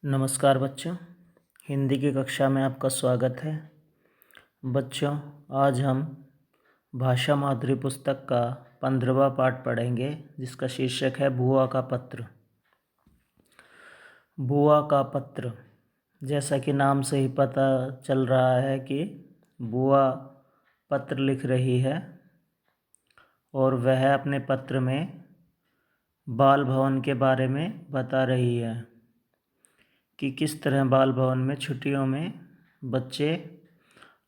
नमस्कार बच्चों, हिंदी की कक्षा में आपका स्वागत है। बच्चों, आज हम भाषा माधुरी पुस्तक का 15वां पाठ पढ़ेंगे, जिसका शीर्षक है बुआ का पत्र। बुआ का पत्र। जैसा कि नाम से ही पता चल रहा है कि बुआ पत्र लिख रही है और वह अपने पत्र में बाल भवन के बारे में बता रही है कि किस तरह बाल भवन में छुट्टियों में बच्चे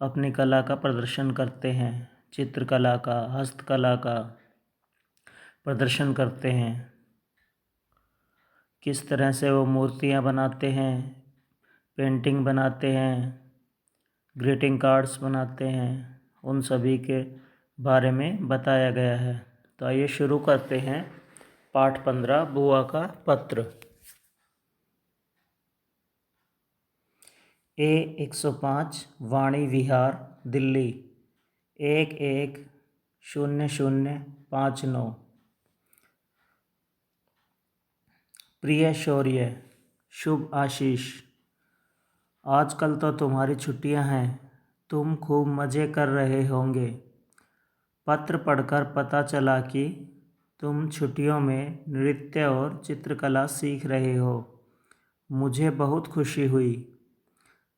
अपनी कला का प्रदर्शन करते हैं, चित्रकला का, हस्तकला का प्रदर्शन करते हैं। किस तरह से वो मूर्तियाँ बनाते हैं, पेंटिंग बनाते हैं, ग्रीटिंग कार्ड्स बनाते हैं, उन सभी के बारे में बताया गया है। तो आइए शुरू करते हैं पाठ 15 बुआ का पत्र। A105 वाणी विहार, दिल्ली 110059। प्रिय शौर्य, शुभ आशीष, आजकल तो तुम्हारी छुट्टियां हैं, तुम खूब मज़े कर रहे होंगे। पत्र पढ़कर पता चला कि तुम छुट्टियों में नृत्य और चित्रकला सीख रहे हो। मुझे बहुत खुशी हुई।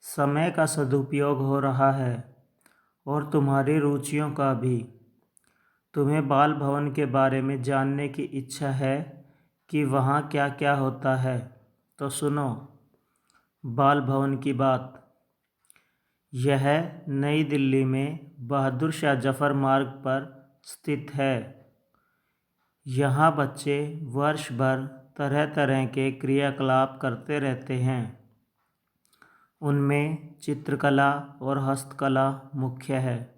समय का सदुपयोग हो रहा है और तुम्हारी रुचियों का भी। तुम्हें बाल भवन के बारे में जानने की इच्छा है कि वहाँ क्या क्या होता है, तो सुनो बाल भवन की बात। यह नई दिल्ली में बहादुर शाह जफर मार्ग पर स्थित है। यहाँ बच्चे वर्ष भर तरह तरह के क्रियाकलाप करते रहते हैं। उनमें चित्रकला और हस्तकला मुख्य है।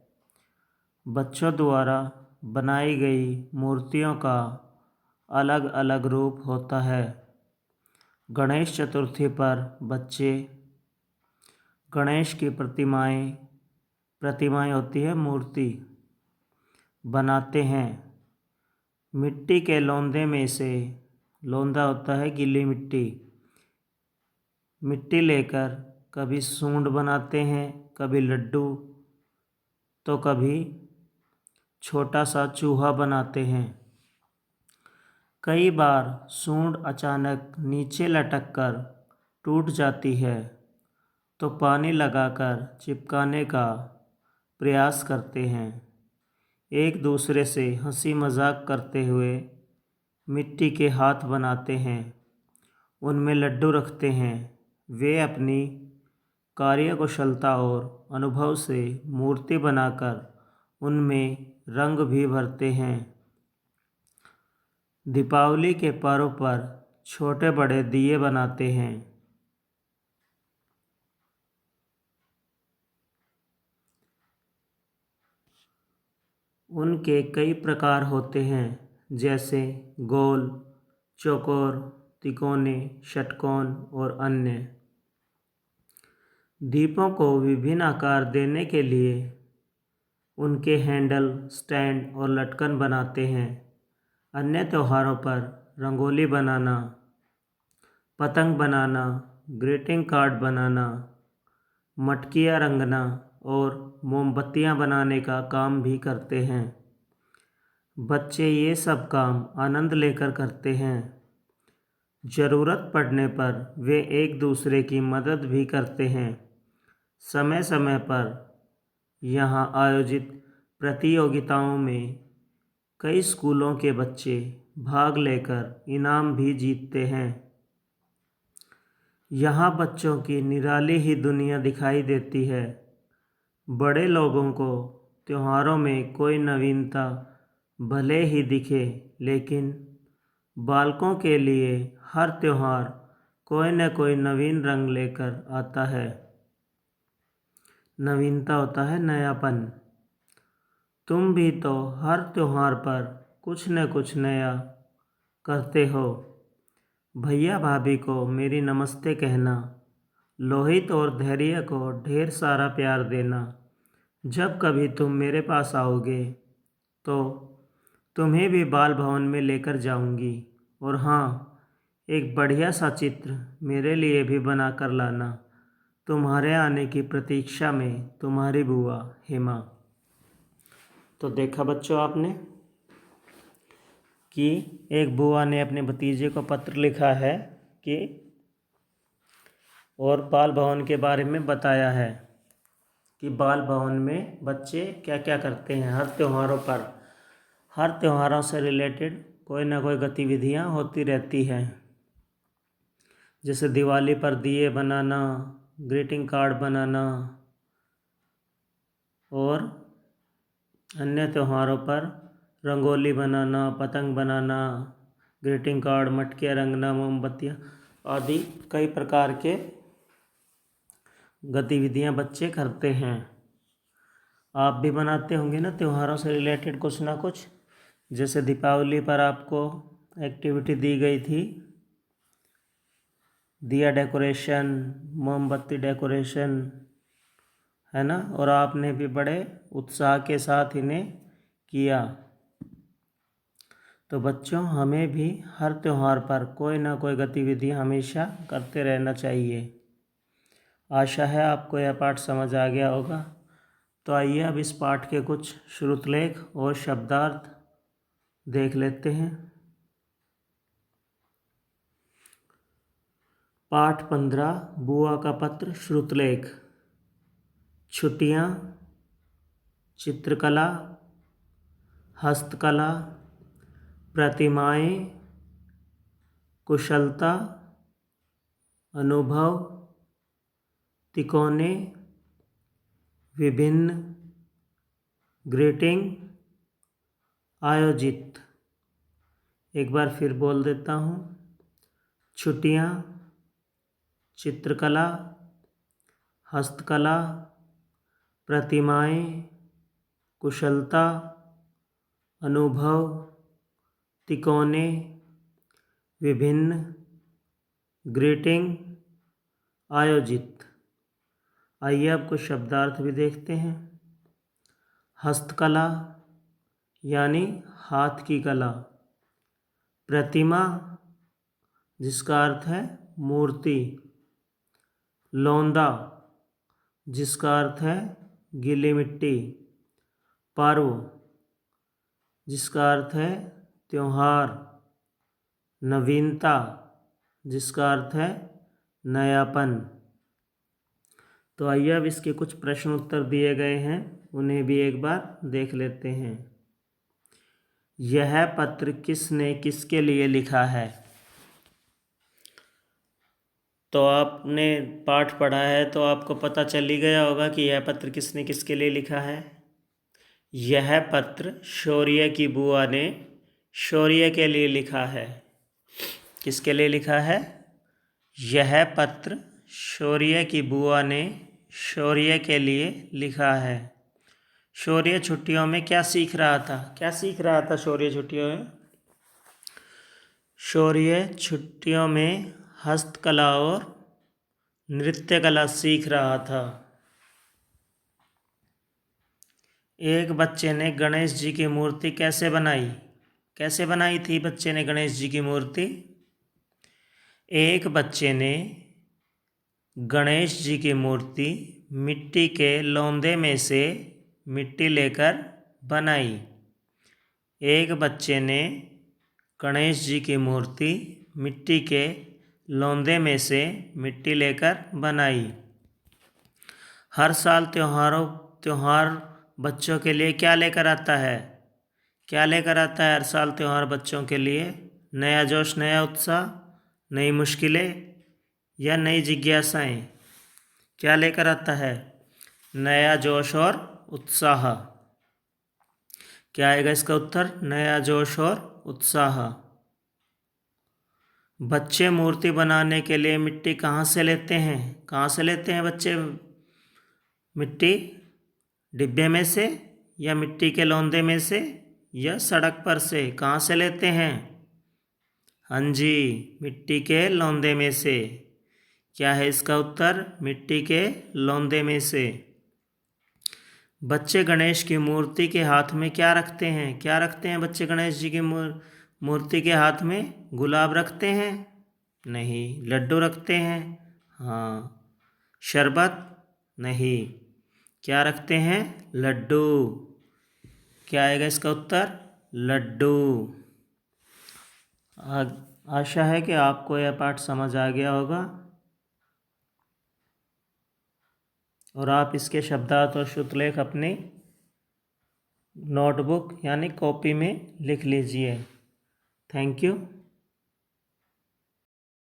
बच्चों द्वारा बनाई गई मूर्तियों का अलग अलग रूप होता है। गणेश चतुर्थी पर बच्चे गणेश की प्रतिमाएं होती है, मूर्ति बनाते हैं। मिट्टी के लोंदे में से, लोंदा होता है गीली मिट्टी लेकर कभी सूंड बनाते हैं, कभी लड्डू, तो कभी छोटा सा चूहा बनाते हैं। कई बार सूंड अचानक नीचे लटककर टूट जाती है, तो पानी लगाकर चिपकाने का प्रयास करते हैं। एक दूसरे से हंसी मजाक करते हुए मिट्टी के हाथ बनाते हैं, उनमें लड्डू रखते हैं। वे अपनी कार्यकुशलता और अनुभव से मूर्ति बनाकर उनमें रंग भी भरते हैं। दीपावली के पर्व पर छोटे बड़े दिए बनाते हैं। उनके कई प्रकार होते हैं, जैसे गोल, चौकोर, तिकोने, षटकोण और अन्य। दीपों को विभिन्न आकार देने के लिए उनके हैंडल, स्टैंड और लटकन बनाते हैं। अन्य त्योहारों पर रंगोली बनाना, पतंग बनाना, ग्रीटिंग कार्ड बनाना, मटकियाँ रंगना और मोमबत्तियाँ बनाने का काम भी करते हैं। बच्चे ये सब काम आनंद लेकर करते हैं। ज़रूरत पड़ने पर वे एक दूसरे की मदद भी करते हैं। समय समय पर यहाँ आयोजित प्रतियोगिताओं में कई स्कूलों के बच्चे भाग लेकर इनाम भी जीतते हैं। यहाँ बच्चों की निराली ही दुनिया दिखाई देती है। बड़े लोगों को त्योहारों में कोई नवीनता भले ही दिखे, लेकिन बालकों के लिए हर त्योहार कोई न कोई नवीन रंग लेकर आता है। नवीनता होता है नयापन। तुम भी तो हर त्योहार पर कुछ न कुछ नया करते हो। भैया भाभी को मेरी नमस्ते कहना, लोहित और धैर्य को ढेर सारा प्यार देना। जब कभी तुम मेरे पास आओगे तो तुम्हें भी बाल भवन में लेकर जाऊंगी। और हाँ, एक बढ़िया सा चित्र मेरे लिए भी बना कर लाना। तुम्हारे आने की प्रतीक्षा में तुम्हारी बुआ हेमा। तो देखा बच्चों आपने कि एक बुआ ने अपने भतीजे को पत्र लिखा है कि और बाल भवन के बारे में बताया है कि बाल भवन में बच्चे क्या क्या करते हैं। हर त्योहारों से रिलेटेड कोई ना कोई गतिविधियां होती रहती हैं। जैसे दिवाली पर दिए बनाना, ग्रीटिंग कार्ड बनाना और अन्य त्योहारों पर रंगोली बनाना, पतंग बनाना, ग्रीटिंग कार्ड, मटकियाँ रंगना, मोमबत्तियाँ आदि कई प्रकार के गतिविधियां बच्चे करते हैं। आप भी बनाते होंगे ना त्योहारों से रिलेटेड कुछ ना कुछ। जैसे दीपावली पर आपको एक्टिविटी दी गई थी दिया डेकोरेशन, मोमबत्ती डेकोरेशन, है ना, और आपने भी बड़े उत्साह के साथ इन्हें किया। तो बच्चों हमें भी हर त्यौहार पर कोई ना कोई गतिविधि हमेशा करते रहना चाहिए। आशा है आपको यह पाठ समझ आ गया होगा। तो आइए अब इस पाठ के कुछ श्रुतलेख और शब्दार्थ देख लेते हैं। पाठ 15 बुआ का पत्र श्रुतलेख। छुट्टियाँ, चित्रकला, हस्तकला, प्रतिमाएं, कुशलता, अनुभव, तिकोने, विभिन्न, ग्रीटिंग, आयोजित। एक बार फिर बोल देता हूँ। छुट्टियाँ, चित्रकला, हस्तकला, प्रतिमाएं, कुशलता, अनुभव, तिकोने, विभिन्न, ग्रीटिंग, आयोजित। आइए अब कुछ शब्दार्थ भी देखते हैं। हस्तकला यानी हाथ की कला। प्रतिमा जिसका अर्थ है मूर्ति। लौंदा जिसका अर्थ है गीली मिट्टी। पर्व जिसका अर्थ है त्योहार। नवीनता जिसका अर्थ है नयापन। तो आइए अब इसके कुछ प्रश्न उत्तर दिए गए हैं, उन्हें भी एक बार देख लेते हैं। यह पत्र किसने किसके लिए लिखा है? तो आपने पाठ पढ़ा है तो आपको पता चल ही गया होगा कि यह पत्र किसने किसके लिए लिखा है। यह पत्र शौर्य की बुआ ने शौर्य के लिए लिखा है। किसके लिए लिखा है? यह पत्र शौर्य की बुआ ने शौर्य के लिए लिखा है। शौर्य छुट्टियों में क्या सीख रहा था? क्या सीख रहा था शौर्य छुट्टियों में? शौर्य छुट्टियों में हस्तकला और नृत्य कला सीख रहा था। एक बच्चे ने गणेश जी की मूर्ति कैसे बनाई? कैसे बनाई थी बच्चे ने गणेश जी की मूर्ति? एक बच्चे ने गणेश जी की मूर्ति मिट्टी के लौंदे में से मिट्टी लेकर बनाई। एक बच्चे ने गणेश जी की मूर्ति मिट्टी के लौंदे में से मिट्टी लेकर बनाई। हर साल त्योहार बच्चों के लिए क्या लेकर आता है? क्या लेकर आता है हर साल त्योहार बच्चों के लिए? नया जोश, नया उत्साह, नई मुश्किलें या नई जिज्ञासाएं? क्या लेकर आता है? नया जोश और उत्साह। क्या आएगा इसका उत्तर? नया जोश और उत्साह। बच्चे मूर्ति बनाने के लिए मिट्टी कहाँ से लेते हैं? कहाँ से लेते हैं बच्चे मिट्टी? डिब्बे में से या मिट्टी के लौंदे में से या सड़क पर से? कहाँ से लेते हैं? हाँ जी, मिट्टी के लौंदे में से। क्या है इसका उत्तर? मिट्टी के लौंदे में से। बच्चे गणेश की मूर्ति के हाथ में क्या रखते हैं? क्या रखते हैं बच्चे गणेश जी की मूर्ति के हाथ में? गुलाब रखते हैं। नहीं। लड्डू रखते हैं? हाँ। शरबत? नहीं। क्या रखते हैं? लड्डू। क्या आएगा इसका उत्तर? लड्डू। आशा है कि आपको यह पाठ समझ आ गया होगा और आप इसके शब्दार्थ और श्रुतलेख अपनी नोटबुक यानी कॉपी में लिख लीजिए। Thank you.